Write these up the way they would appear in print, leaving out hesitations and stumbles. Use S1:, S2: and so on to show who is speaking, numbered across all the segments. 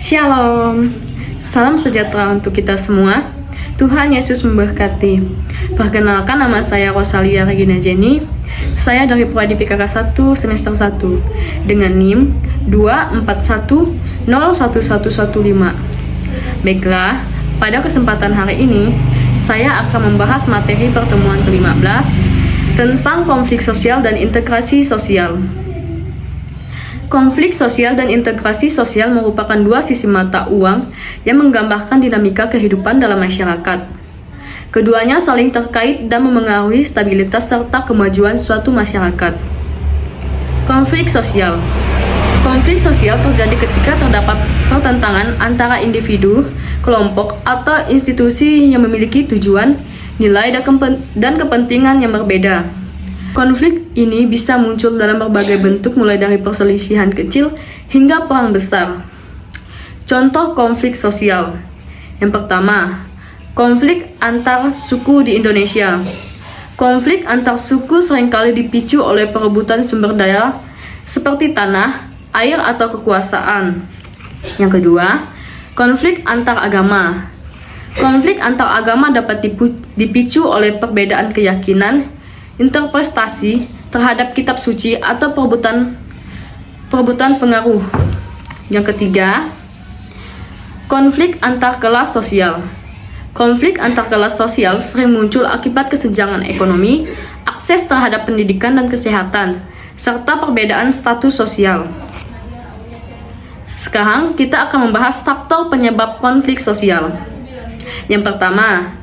S1: Shalom, salam sejahtera untuk kita semua. Tuhan Yesus memberkati. Perkenalkan, nama saya Rosalia Regina Jenny. Saya dari Prodi PKK 1 semester 1 dengan NIM 241011115. Baiklah, pada kesempatan hari ini saya akan membahas materi pertemuan ke-15 tentang konflik sosial dan integrasi sosial. Konflik sosial dan integrasi sosial merupakan dua sisi mata uang yang menggambarkan dinamika kehidupan dalam masyarakat. Keduanya saling terkait dan memengaruhi stabilitas serta kemajuan suatu masyarakat. Konflik sosial. Konflik sosial terjadi ketika terdapat pertentangan antara individu, kelompok, atau institusi yang memiliki tujuan, nilai, dan kepentingan yang berbeda. Konflik ini bisa muncul dalam berbagai bentuk, mulai dari perselisihan kecil hingga perang besar. Contoh konflik sosial. Yang pertama, konflik antar suku di Indonesia. Konflik antar suku seringkali dipicu oleh perebutan sumber daya seperti tanah, air, atau kekuasaan. Yang kedua, konflik antar agama. Konflik antar agama dapat dipicu oleh perbedaan keyakinan, interpretasi terhadap kitab suci, atau perebutan pengaruh. Yang ketiga, konflik antar kelas sosial. Konflik antar kelas sosial sering muncul akibat kesenjangan ekonomi, akses terhadap pendidikan dan kesehatan, serta perbedaan status sosial. Sekarang kita akan membahas faktor penyebab konflik sosial. Yang pertama,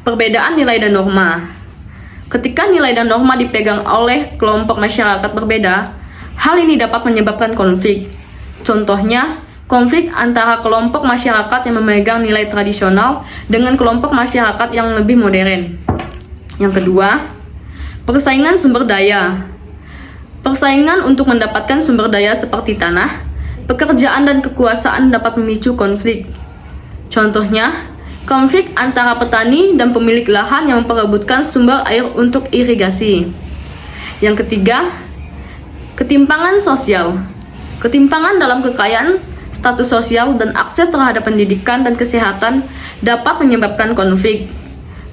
S1: perbedaan nilai dan norma. Ketika nilai dan norma dipegang oleh kelompok masyarakat berbeda, hal ini dapat menyebabkan konflik. Contohnya, konflik antara kelompok masyarakat yang memegang nilai tradisional dengan kelompok masyarakat yang lebih modern. Yang kedua, persaingan sumber daya. Persaingan untuk mendapatkan sumber daya seperti tanah, pekerjaan, dan kekuasaan dapat memicu konflik. Contohnya, konflik antara petani dan pemilik lahan yang memperebutkan sumber air untuk irigasi. Yang ketiga, ketimpangan sosial. Ketimpangan dalam kekayaan, status sosial, dan akses terhadap pendidikan dan kesehatan dapat menyebabkan konflik.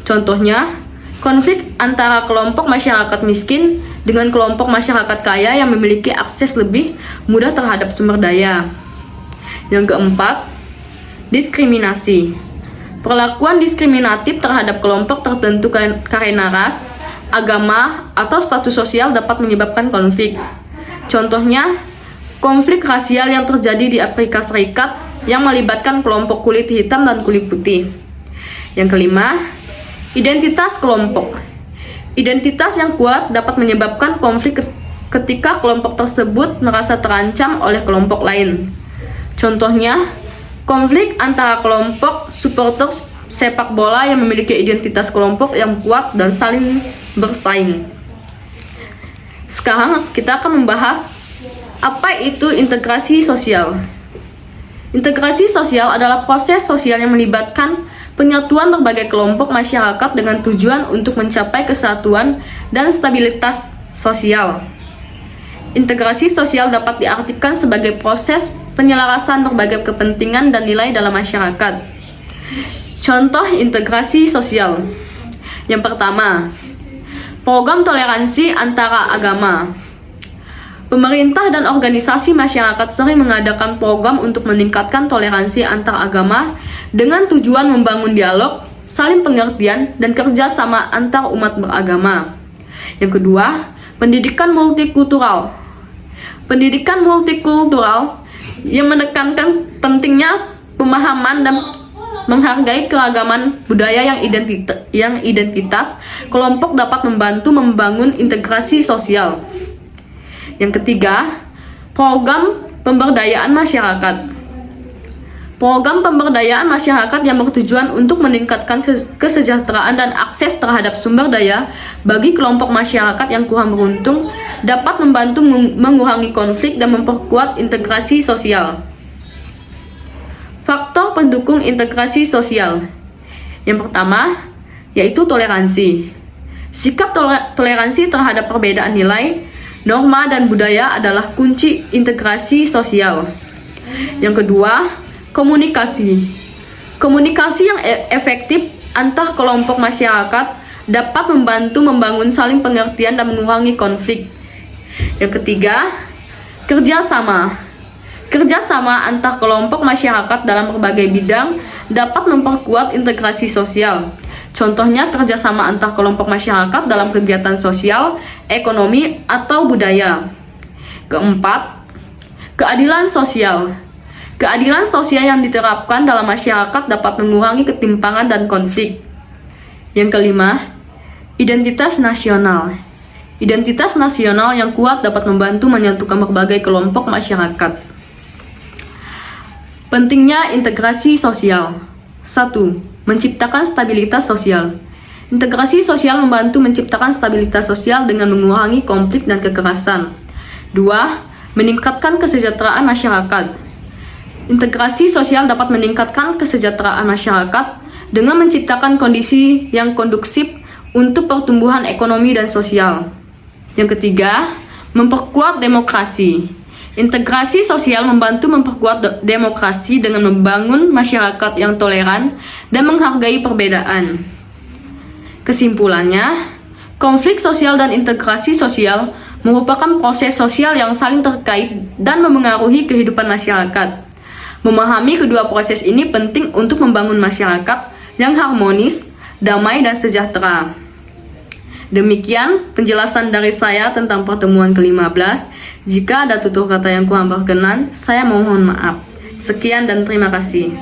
S1: Contohnya, konflik antara kelompok masyarakat miskin dengan kelompok masyarakat kaya yang memiliki akses lebih mudah terhadap sumber daya. Yang keempat, diskriminasi. Perlakuan diskriminatif terhadap kelompok tertentu karena ras, agama, atau status sosial dapat menyebabkan konflik. Contohnya, konflik rasial yang terjadi di Afrika Serikat yang melibatkan kelompok kulit hitam dan kulit putih. Yang kelima, identitas kelompok. Identitas yang kuat dapat menyebabkan konflik ketika kelompok tersebut merasa terancam oleh kelompok lain. Contohnya, konflik antara kelompok supporter sepak bola yang memiliki identitas kelompok yang kuat dan saling bersaing. Sekarang kita akan membahas apa itu integrasi sosial. Integrasi sosial adalah proses sosial yang melibatkan penyatuan berbagai kelompok masyarakat dengan tujuan untuk mencapai kesatuan dan stabilitas sosial. Integrasi sosial dapat diartikan sebagai proses penyelarasan berbagai kepentingan dan nilai dalam masyarakat. Contoh integrasi sosial. Yang pertama, program toleransi antara agama. Pemerintah dan organisasi masyarakat sering mengadakan program untuk meningkatkan toleransi antar agama dengan tujuan membangun dialog, saling pengertian, dan kerjasama antar umat beragama. Yang kedua, pendidikan multikultural. Pendidikan multikultural yang menekankan pentingnya pemahaman dan menghargai keragaman budaya yang identitas kelompok dapat membantu membangun integrasi sosial. Yang ketiga, program pemberdayaan masyarakat. Program pemberdayaan masyarakat yang bertujuan untuk meningkatkan kesejahteraan dan akses terhadap sumber daya bagi kelompok masyarakat yang kurang beruntung dapat membantu mengurangi konflik dan memperkuat integrasi sosial. Faktor pendukung integrasi sosial. Yang pertama, yaitu toleransi. Sikap toleransi terhadap perbedaan nilai, norma, dan budaya adalah kunci integrasi sosial. Yang kedua, Komunikasi. Komunikasi yang efektif antar kelompok masyarakat dapat membantu membangun saling pengertian dan mengurangi konflik. Yang ketiga, kerjasama. Kerjasama antar kelompok masyarakat dalam berbagai bidang dapat memperkuat integrasi sosial. Contohnya kerjasama antar kelompok masyarakat dalam kegiatan sosial, ekonomi, atau budaya. Keempat, keadilan sosial. Keadilan sosial yang diterapkan dalam masyarakat dapat mengurangi ketimpangan dan konflik. Yang kelima, identitas nasional. Identitas nasional yang kuat dapat membantu menyatukan berbagai kelompok masyarakat. Pentingnya integrasi sosial. 1. Menciptakan stabilitas sosial. Integrasi sosial membantu menciptakan stabilitas sosial dengan mengurangi konflik dan kekerasan. 2. Meningkatkan kesejahteraan masyarakat. Integrasi sosial dapat meningkatkan kesejahteraan masyarakat dengan menciptakan kondisi yang kondusif untuk pertumbuhan ekonomi dan sosial. Yang ketiga, memperkuat demokrasi. Integrasi sosial membantu memperkuat demokrasi dengan membangun masyarakat yang toleran dan menghargai perbedaan. Kesimpulannya, konflik sosial dan integrasi sosial merupakan proses sosial yang saling terkait dan memengaruhi kehidupan masyarakat. Memahami kedua proses ini penting untuk membangun masyarakat yang harmonis, damai, dan sejahtera. Demikian penjelasan dari saya tentang pertemuan ke-15. Jika ada tutur kata yang kurang berkenan, saya mohon maaf. Sekian dan terima kasih.